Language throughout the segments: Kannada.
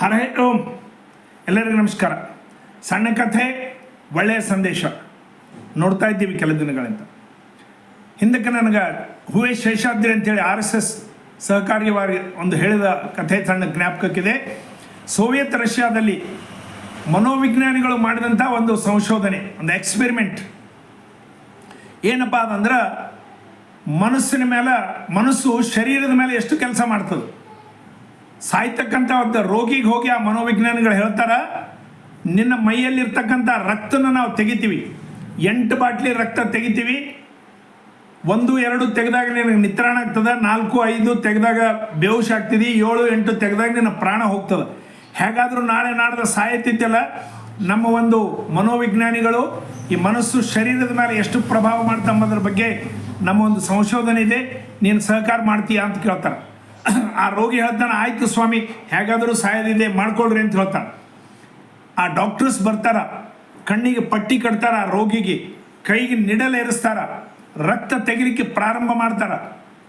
ಹರೇ ಓಂ. ಎಲ್ಲರಿಗೂ ನಮಸ್ಕಾರ. ಸಣ್ಣ ಕಥೆ, ಒಳ್ಳೆಯ ಸಂದೇಶ ನೋಡ್ತಾ ಇದ್ದೀವಿ ಕೆಲ ದಿನಗಳಿಂದ. ಹಿಂದಕ್ಕೆ ನನಗೆ ಹೂವೆ ಶೇಷಾದ್ರಿ ಅಂತೇಳಿ RSS ಸಹಕಾರ್ಯವಾಗಿ ಒಂದು ಹೇಳಿದ ಕಥೆ ಸಣ್ಣ ಜ್ಞಾಪಕಕ್ಕಿದೆ. ಸೋವಿಯತ್ ರಷ್ಯಾದಲ್ಲಿ ಮನೋವಿಜ್ಞಾನಿಗಳು ಮಾಡಿದಂಥ ಒಂದು ಸಂಶೋಧನೆ, ಒಂದು ಎಕ್ಸ್ಪೆರಿಮೆಂಟ್ ಏನಪ್ಪ ಅದಂದ್ರೆ, ಮನಸ್ಸು ಶರೀರದ ಮೇಲೆ ಎಷ್ಟು ಕೆಲಸ ಮಾಡ್ತದೆ. ಸಾಯ್ತಕ್ಕಂಥ ಒಂದು ರೋಗಿಗೆ ಹೋಗಿ ಆ ಮನೋವಿಜ್ಞಾನಿಗಳು ಹೇಳ್ತಾರೆ, ನಿನ್ನ ಮೈಯಲ್ಲಿರ್ತಕ್ಕಂಥ ರಕ್ತನ ನಾವು ತೆಗಿತೀವಿ, 8 ಬಾಟ್ಲಿ ರಕ್ತ ತೆಗಿತೀವಿ. 1, 2 ತೆಗೆದಾಗ ನಿನಗೆ ನಿತ್ರಾಣ ಆಗ್ತದೆ, 4, 5 ತೆಗೆದಾಗ ಬೇಹುಷ ಆಗ್ತಿದೆ, 7, 8 ತೆಗೆದಾಗ ನಿನ್ನ ಪ್ರಾಣ ಹೋಗ್ತದೆ. ಹೇಗಾದರೂ ನಾಳೆ ನಾಡ್ದು ಸಾಯತ್ತಿದ್ದಲ್ಲ. ನಮ್ಮ ಒಂದು ಮನೋವಿಜ್ಞಾನಿಗಳು ಈ ಮನಸ್ಸು ಶರೀರದ ಮೇಲೆ ಎಷ್ಟು ಪ್ರಭಾವ ಮಾಡ್ತಂಬದ್ರ ಬಗ್ಗೆ ನಮ್ಮ ಒಂದು ಸಂಶೋಧನೆ ಇದೆ, ನೀನು ಸಹಕಾರ ಮಾಡ್ತೀಯಾ ಅಂತ ಕೇಳ್ತಾರೆ. ಆ ರೋಗಿ ಹೇಳ್ತಾನೆ, ಆಯ್ತು ಸ್ವಾಮಿ, ಹೇಗಾದರೂ ಸಾಯೋದಿದೆ ಮಾಡ್ಕೊಳ್ರಿ ಅಂತ ಹೇಳ್ತಾನೆ. ಆ ಡಾಕ್ಟರ್ಸ್ ಬರ್ತಾರ, ಕಣ್ಣಿಗೆ ಪಟ್ಟಿ ಕಟ್ತಾರ, ಆ ರೋಗಿಗೆ ಕೈಗೆ ನಿಡಲ್ ಏರಿಸ್ತಾರ, ರಕ್ತ ತೆಗಿಲಿಕ್ಕೆ ಪ್ರಾರಂಭ ಮಾಡ್ತಾರ.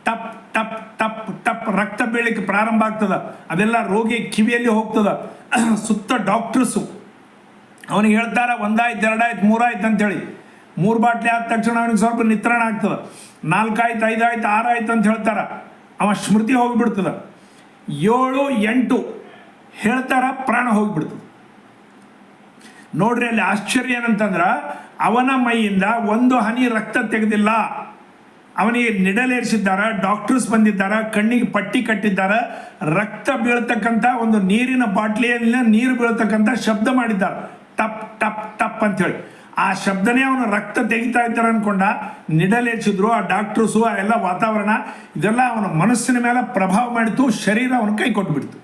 ಟಪ್ ಟಪ್ ಟಪ್ ಟಪ್ ರಕ್ತ ಬೀಳಲಿಕ್ಕೆ ಪ್ರಾರಂಭ ಆಗ್ತದ. ಅದೆಲ್ಲ ರೋಗಿ ಕಿವಿಯಲ್ಲಿ ಹೋಗ್ತದ. ಸುತ್ತ ಡಾಕ್ಟರ್ಸು ಅವನಿಗೆ ಹೇಳ್ತಾರ, 1 ಆಯ್ತು, 2 ಆಯ್ತು, 3 ಆಯ್ತು ಅಂತೇಳಿ. 3 ಬಾಟ್ಲಿ ಆದ ತಕ್ಷಣ ಅವನಿಗೆ ಸ್ವಲ್ಪ ನಿತ್ರಾಣ ಆಗ್ತದೆ. 4 ಆಯ್ತು, 5 ಆಯ್ತು, 6 ಆಯ್ತು ಅಂತ ಹೇಳ್ತಾರ. ಅವ ಸ್ಮೃತಿ ಹೋಗಿಬಿಡ್ತದ. 7, 8 ಹೇಳ್ತಾರ, ಪ್ರಾಣ ಹೋಗಿಬಿಡ್ತದೆ. ನೋಡ್ರಿ, ಅಲ್ಲಿ ಆಶ್ಚರ್ಯ ಏನಂತಂದ್ರೆ, ಅವನ ಮೈಯಿಂದ 1 ಹನಿ ರಕ್ತ ತೆಗೆದಿಲ್ಲ. ಅವನಿಗೆ ನಿಡಲೇರಿಸಿದ್ದಾರ, ಡಾಕ್ಟರ್ಸ್ ಬಂದಿದ್ದಾರ, ಕಣ್ಣಿಗೆ ಪಟ್ಟಿ ಕಟ್ಟಿದ್ದಾರ, ರಕ್ತ ಬೀಳ್ತಕ್ಕಂಥ ಒಂದು ನೀರಿನ ಬಾಟ್ಲಿಯಲ್ಲಿ ನೀರು ಬೀಳ್ತಕ್ಕಂಥ ಶಬ್ದ ಮಾಡಿದ್ದಾರೆ, ಟಪ್ ಟಪ್ ಟಪ್ ಅಂತೇಳಿ. ಆ ಶಬ್ದನೇ ಅವನು ರಕ್ತ ತೆಗಿತಾ ಇದ್ದಾರೆ ಅನ್ಕೊಂಡ. ನಿಡಲೇರಿಸಿದ್ರು ಆ ಡಾಕ್ಟರ್ಸು, ಆ ಎಲ್ಲ ವಾತಾವರಣ ಇದೆಲ್ಲ ಅವನ ಮನಸ್ಸಿನ ಮೇಲೆ ಪ್ರಭಾವ ಮಾಡಿತು. ಶರೀರ ಅವನ ಕೈ ಕೊಟ್ಬಿಡ್ತು.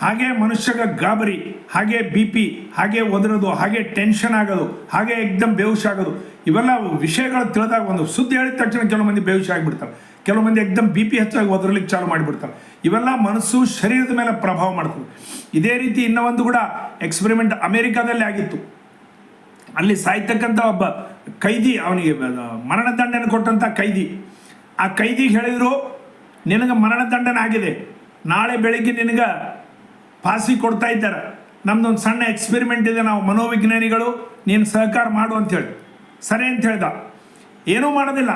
ಹಾಗೆ ಮನುಷ್ಯಗ ಗಾಬರಿ, ಹಾಗೆ BP, ಹಾಗೆ ಒದರೋದು, ಹಾಗೆ ಟೆನ್ಷನ್ ಆಗೋದು, ಹಾಗೆ ಎಕ್ದಮ್ ಬೇಹುಷ ಆಗೋದು, ಇವೆಲ್ಲ ವಿಷಯಗಳು ತಿಳಿದಾಗ ಒಂದು ಸುದ್ದಿ ಹೇಳಿದ ತಕ್ಷಣ ಕೆಲವು ಮಂದಿ ಬೇಹುಷ ಆಗಿಬಿಡ್ತಾರೆ, ಕೆಲವು ಮಂದಿ ಎಕ್ದಮ್ BP ಹೆಚ್ಚಾಗಿ ಒದರ್ಲಿಕ್ಕೆ ಚಾಲು ಮಾಡಿಬಿಡ್ತಾರೆ. ಇವೆಲ್ಲ ಮನಸ್ಸು ಶರೀರದ ಮೇಲೆ ಪ್ರಭಾವ ಮಾಡ್ತದೆ. ಇದೇ ರೀತಿ ಇನ್ನೊಂದು ಕೂಡ ಎಕ್ಸ್ಪೆರಿಮೆಂಟ್ ಅಮೆರಿಕಾದಲ್ಲಿ ಆಗಿತ್ತು. ಅಲ್ಲಿ ಸಾಯ್ತಕ್ಕಂಥ ಒಬ್ಬ ಕೈದಿ, ಅವನಿಗೆ ಮರಣದಂಡನೆ ಕೊಟ್ಟಂಥ ಕೈದಿ, ಆ ಕೈದಿಗೆ ಹೇಳಿದರು, ನಿನಗೆ ಮರಣದಂಡನೆ ಆಗಿದೆ, ನಾಳೆ ಬೆಳಿಗ್ಗೆ ನಿನಗೆ ಫಾಸಿ ಕೊಡ್ತಾ ಇದ್ದಾರೆ, ನಮ್ದೊಂದು ಸಣ್ಣ ಎಕ್ಸ್ಪೆರಿಮೆಂಟ್ ಇದೆ, ನಾವು ಮನೋವಿಜ್ಞಾನಿಗಳು, ನೀನು ಸಹಕಾರ ಮಾಡು ಅಂಥೇಳಿ. ಸರಿ ಅಂತ ಹೇಳ್ದ. ಏನೂ ಮಾಡೋದಿಲ್ಲ,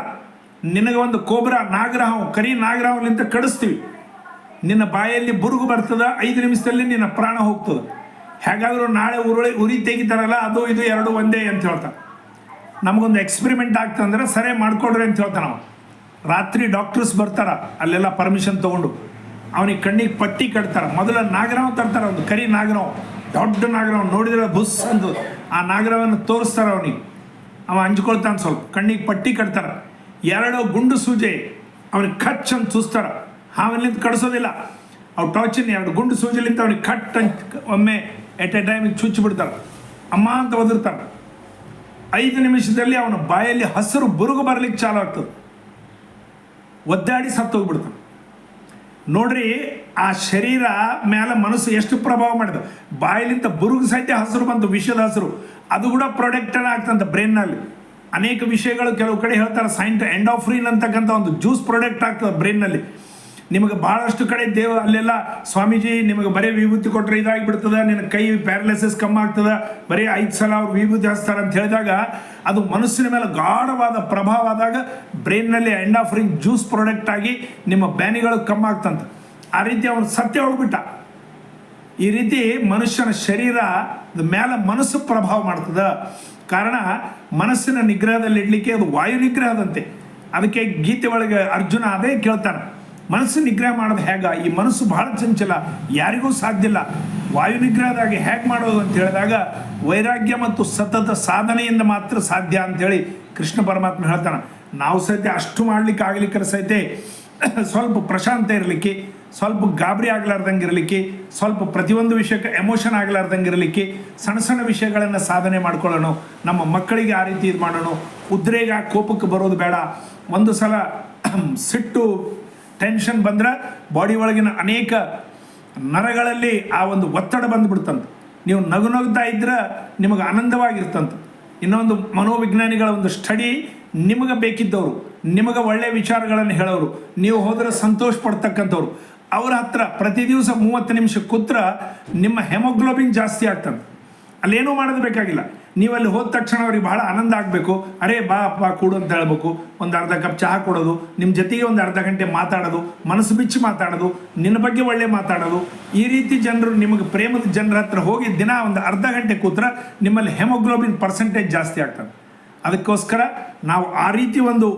ನಿನಗೆ ಒಂದು ಕೋಬ್ರಾ ನಾಗರಹಾವು, ಕರಿ ನಾಗರಹಾವಲಿಂತ ಕಡಿಸ್ತೀವಿ, ನಿನ್ನ ಬಾಯಲ್ಲಿ ಬುರುಗು ಬರ್ತದೆ, 5 ನಿಮಿಷದಲ್ಲಿ ನಿನ್ನ ಪ್ರಾಣ ಹೋಗ್ತದೆ. ಹೇಗಾದರೂ ನಾಳೆ ಉರಿ ತೆಗಿತಾರಲ್ಲ, ಅದು ಇದು 2 ಒಂದೇ ಅಂತ ಹೇಳ್ತಾನೆ. ನಮಗೊಂದು ಎಕ್ಸ್ಪೆರಿಮೆಂಟ್ ಆಗ್ತಂದ್ರೆ ಸರಿ ಮಾಡ್ಕೊಡ್ರಿ ಅಂತ ಹೇಳ್ತಾನೆ ನಾವು. ರಾತ್ರಿ ಡಾಕ್ಟರ್ಸ್ ಬರ್ತಾರ, ಅಲ್ಲೆಲ್ಲ ಪರ್ಮಿಷನ್ ತೊಗೊಂಡು ಅವನಿಗೆ ಕಣ್ಣಿಗೆ ಪಟ್ಟಿ ಕಟ್ತಾರೆ. ಮೊದಲ ನಾಗರಾವ್ ತರ್ತಾರೆ, ಒಂದು ಕರಿ ನಾಗರಾವ್, ದೊಡ್ಡ ನಾಗರಾವ್, ನೋಡಿದ್ರೆ ಬುಸ್ ಅಂತ ಆ ನಾಗರವನ್ನು ತೋರಿಸ್ತಾರೆ ಅವನಿಗೆ. ಅವ ಹಂಚ್ಕೊಳ್ತಾನೆ, ಸ್ವಲ್ಪ ಕಣ್ಣಿಗೆ ಪಟ್ಟಿ ಕಟ್ತಾರೆ. 2 ಗುಂಡು ಸೂಜಿ ಅವನಿಗೆ ಖಚ್ ಅಂತ ಚೂಸ್ತಾರೆ. ಹಾವಲ್ಲಿಂದ ಕಡಿಸೋದಿಲ್ಲ, ಅವು ಟಾರ್ಚಿನ 2 ಗುಂಡು ಸೂಜಿಲಿಂದ ಅವನಿಗೆ ಕಟ್ ಅಂತ ಒಮ್ಮೆ ಎಟ್ ಎ ಟೈಮಿಗೆ ಚುಚ್ಚಿ ಬಿಡ್ತಾರೆ. ಅಮ್ಮ ಅಂತ ಒದರ್ತಾರೆ. 5 ನಿಮಿಷದಲ್ಲಿ ಅವನ ಬಾಯಲ್ಲಿ ಹಸಿರು ಬುರುಗು ಬರಲಿಕ್ಕೆ ಚಾಲು ಆಗ್ತದೆ. ಒದ್ದಾಡಿ ಸತ್ತೋಗ್ಬಿಡ್ತಾನೆ. ನೋಡ್ರಿ, ಆ ಶರೀರ ಮೇಲೆ ಮನಸ್ಸು ಎಷ್ಟು ಪ್ರಭಾವ ಮಾಡಿದೆ. ಬಾಯಲಿಂದ ಬುರುಗು ಸಹಿತ ಹಸಿರು ಬಂತು, ವಿಷದ ಹಸಿರು, ಅದು ಕೂಡ ಪ್ರೊಡಕ್ಟೆಡ್ ಆಗ್ತಂತ ಬ್ರೈನ್ನಲ್ಲಿ. ಅನೇಕ ವಿಷಯಗಳು ಕೆಲವು ಕಡೆ ಹೇಳ್ತಾರೆ, ಎಂಡೋಫ್ರಿನ್ ಅಂತಕ್ಕಂಥ ಒಂದು ಜ್ಯೂಸ್ ಪ್ರೊಡಕ್ಟ್ ಆಗ್ತದೆ ಬ್ರೈನ್ನಲ್ಲಿ. ನಿಮಗೆ ಭಾಳಷ್ಟು ಕಡೆ ಅಲ್ಲೆಲ್ಲ ಸ್ವಾಮೀಜಿ ನಿಮಗೆ ಬರೀ ವಿಭೂತಿ ಕೊಟ್ಟರೆ ಇದಾಗಿಬಿಡ್ತದೆ, ನಿನ್ನ ಕೈ ಪ್ಯಾರಲೈಸಿಸ್ ಕಮ್ಮಿ ಆಗ್ತದೆ, ಬರೀ 5 ಸಲ ಅವ್ರು ವಿಭೂತಿ ಹಚ್ತಾರೆ ಅಂತ ಹೇಳಿದಾಗ ಅದು ಮನಸ್ಸಿನ ಮೇಲೆ ಗಾಢವಾದ ಪ್ರಭಾವ ಆದಾಗ ಬ್ರೈನ್ನಲ್ಲಿ ಎಂಡೋಫ್ರಿನ್ ಜ್ಯೂಸ್ ಪ್ರಾಡಕ್ಟ್ ಆಗಿ ನಿಮ್ಮ ಬ್ಯಾನಿಗಳು ಕಮ್ಮಿ ಆಗ್ತಂತ. ಆ ರೀತಿ ಅವನು ಸತ್ಯ ಹೋಗ್ಬಿಟ್ಟ. ಈ ರೀತಿ ಮನುಷ್ಯನ ಶರೀರದ ಮೇಲೆ ಮನಸ್ಸು ಪ್ರಭಾವ ಮಾಡ್ತದೆ. ಕಾರಣ ಮನಸ್ಸಿನ ನಿಗ್ರಹದಲ್ಲಿ ಇಡಲಿಕ್ಕೆ ಅದು ವಾಯು ನಿಗ್ರಹದಂತೆ. ಅದಕ್ಕೆ ಗೀತೆ ಒಳಗೆ ಅರ್ಜುನ ಅದೇ ಕೇಳ್ತಾನೆ, ಮನಸ್ಸು ನಿಗ್ರಹ ಮಾಡೋದು ಹೇಗ? ಈ ಮನಸ್ಸು ಬಹಳ ಚಂಚಲ, ಯಾರಿಗೂ ಸಾಧ್ಯ ಇಲ್ಲ. ವಾಯು ನಿಗ್ರಹದಾಗಿ ಹೇಗೆ ಮಾಡೋದು ಅಂತ ಹೇಳಿದಾಗ ವೈರಾಗ್ಯ ಮತ್ತು ಸತತ ಸಾಧನೆಯಿಂದ ಮಾತ್ರ ಸಾಧ್ಯ ಅಂಥೇಳಿ ಕೃಷ್ಣ ಪರಮಾತ್ಮ ಹೇಳ್ತಾನೆ. ನಾವು ಸಹಿತ ಅಷ್ಟು ಮಾಡ್ಲಿಕ್ಕೆ ಆಗ್ಲಿಕ್ಕೆ ಸಹಿತ ಸ್ವಲ್ಪ ಪ್ರಶಾಂತ ಇರಲಿಕ್ಕೆ, ಸ್ವಲ್ಪ ಗಾಬರಿ ಆಗ್ಲಾರ್ದಂಗೆ ಇರಲಿಕ್ಕೆ, ಸ್ವಲ್ಪ ಪ್ರತಿಯೊಂದು ವಿಷಯಕ್ಕೆ ಎಮೋಷನ್ ಆಗ್ಲಾರ್ದಂಗೆ ಇರಲಿಕ್ಕೆ ಸಣ್ಣ ಸಣ್ಣ ವಿಷಯಗಳನ್ನು ಸಾಧನೆ ಮಾಡ್ಕೊಳ್ಳೋಣ. ನಮ್ಮ ಮಕ್ಕಳಿಗೆ ಆ ರೀತಿ ಇದು ಮಾಡೋಣ. ಉದ್ರೇಗ, ಕೋಪಕ್ಕೆ ಬರೋದು ಬೇಡ. ಒಂದು ಸಲ ಸಿಟ್ಟು, ಟೆನ್ಷನ್ ಬಂದ್ರೆ ಬಾಡಿ ಒಳಗಿನ ಅನೇಕ ನರಗಳಲ್ಲಿ ಆ ಒಂದು ಒತ್ತಡ ಬಂದುಬಿಡ್ತಂತ. ನೀವು ನಗುತ್ತಾ ಇದ್ರೆ ನಿಮಗೆ ಆನಂದವಾಗಿರ್ತಂತ. ಇನ್ನೊಂದು ಮನೋವಿಜ್ಞಾನಿಗಳ ಒಂದು ಸ್ಟಡಿ, ನಿಮಗೆ ಬೇಕಿದ್ದವರು, ನಿಮಗೆ ಒಳ್ಳೆಯ ವಿಚಾರಗಳನ್ನು ಹೇಳೋರು, ನೀವು ಹೋದರೆ ಸಂತೋಷ ಪಡ್ತಕ್ಕಂಥವ್ರು, ಅವ್ರ ಹತ್ರ ಪ್ರತಿ ದಿವಸ 30 ನಿಮಿಷ ಕೂತ್ರ ನಿಮ್ಮ ಹೆಮೋಗ್ಲೋಬಿನ್ ಜಾಸ್ತಿ ಆಗ್ತದೆ. ಅಲ್ಲೇನೂ ಮಾಡೋದು ಬೇಕಾಗಿಲ್ಲ. ನೀವು ಅಲ್ಲಿ ಹೋದ ತಕ್ಷಣ ಅವ್ರಿಗೆ ಬಹಳ ಆನಂದ ಆಗಬೇಕು. ಅರೇ ಬಾ ಅಪ್ಪ ಕೂಡು ಅಂತ ಹೇಳ್ಬೇಕು. ಒಂದು ಅರ್ಧ ಕಪ್ ಚಹಾ ಕೊಡೋದು, ನಿಮ್ಮ ಜೊತೆಗೆ ಒಂದು ಅರ್ಧ ಗಂಟೆ ಮಾತಾಡೋದು, ಮನಸ್ಸು ಬಿಚ್ಚಿ ಮಾತಾಡೋದು, ನಿನ್ನ ಬಗ್ಗೆ ಒಳ್ಳೆ ಮಾತಾಡೋದು. ಈ ರೀತಿ ಜನರು ನಿಮಗೆ ಪ್ರೇಮದ ಜನರ ಹತ್ರ ಹೋಗಿ ದಿನ ಒಂದು ಅರ್ಧ ಗಂಟೆ ಕೂತ್ರ ನಿಮ್ಮಲ್ಲಿ ಹೆಮೋಗ್ಲೋಬಿನ್ ಪರ್ಸೆಂಟೇಜ್ ಜಾಸ್ತಿ ಆಗ್ತದೆ. ಅದಕ್ಕೋಸ್ಕರ ನಾವು ಆ ರೀತಿ ಒಂದು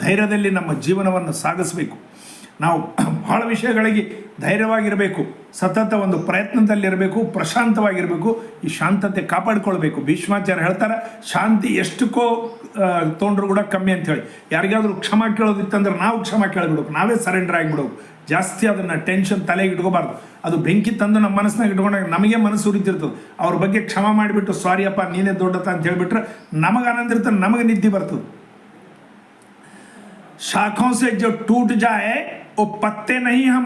ಧೈರ್ಯದಲ್ಲಿ ನಮ್ಮ ಜೀವನವನ್ನು ಸಾಗಿಸಬೇಕು. ನಾವು ಬಹಳ ವಿಷಯಗಳಿಗೆ ಧೈರ್ಯವಾಗಿರಬೇಕು, ಸತತ ಒಂದು ಪ್ರಯತ್ನದಲ್ಲಿರಬೇಕು, ಪ್ರಶಾಂತವಾಗಿರಬೇಕು, ಈ ಶಾಂತತೆ ಕಾಪಾಡಿಕೊಳ್ಬೇಕು. ಭೀಷ್ಮಾಚಾರ್ಯ ಹೇಳ್ತಾರೆ, ಶಾಂತಿ ಎಷ್ಟಕ್ಕೋ ತೊಗೊಂಡ್ರು ಕೂಡ ಕಮ್ಮಿ ಅಂತೇಳಿ. ಯಾರಿಗಾದ್ರೂ ಕ್ಷಮ ಕೇಳೋದಿತ್ತಂದ್ರೆ ನಾವು ಕ್ಷಮ ಕೇಳಿಬಿಡ್ಬೇಕು, ನಾವೇ ಸರೆಂಡರ್ ಆಗಿಬಿಡೋದು. ಜಾಸ್ತಿ ಅದನ್ನು ಟೆನ್ಷನ್ ತಲೆಗೆ ಇಟ್ಕೋಬಾರ್ದು. ಅದು ಬೆಂಕಿ ತಂದು ನಮ್ಮ ಮನಸ್ಸಿನಾಗ ಇಟ್ಕೊಂಡಾಗ ನಮಗೆ ಮನಸ್ಸು ಉರಿತಿರ್ತದೆ. ಅವ್ರ ಬಗ್ಗೆ ಕ್ಷಮ ಮಾಡಿಬಿಟ್ಟು ಸಾರಿ ಅಪ್ಪ ನೀನೇ ದೊಡ್ಡತ ಅಂತ ಹೇಳಿಬಿಟ್ರೆ ನಮಗೆ ಆನಂದ ಇರ್ತದೆ, ನಮಗೆ ನಿದ್ದೆ ಬರ್ತದೆ. शाखों से जो टूट जाए वो पत्ते नहीं हम,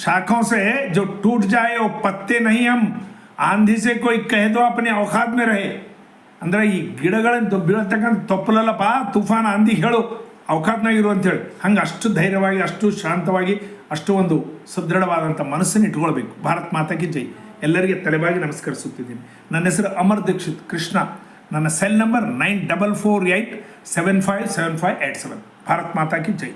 शाखों से जो टूट जाए वो पत्ते नहीं हम, आंधी से कोई कह दो अपने औकात में रहे. ಅಂದರೆ ಈ ಗಿಡಗಳನ್ನು ಬೀಳತಕ್ಕಂಥ ತೊಪ್ಪಲಲ್ಲಪ್ಪ ತುಫಾನ್ ಆಂದಿ ಹೇಳು ಅವಕಾತ್ನಾಗಿರು ಅಂತೇಳಿ. ಹಂಗೆ ಅಷ್ಟು ಧೈರ್ಯವಾಗಿ, ಅಷ್ಟು ಶಾಂತವಾಗಿ, ಅಷ್ಟು ಒಂದು ಸುದೃಢವಾದಂಥ ಮನಸ್ಸನ್ನು ಇಟ್ಕೊಳ್ಬೇಕು. ಭಾರತ್ ಮಾತಾ ಕಿ ಜೈ. ಎಲ್ಲರಿಗೆ ತಲೆಬಾಗಿ ನಮಸ್ಕರಿಸುತ್ತಿದ್ದೀನಿ. ನನ್ನ ಹೆಸರು ಅಮರ್ ದೀಕ್ಷಿತ್ ಕೃಷ್ಣ. ನನ್ನ ಸೆಲ್ ನಂಬರ್ 9448757587. ಭಾರತ್ ಮಾತಾ ಕಿ ಜೈ.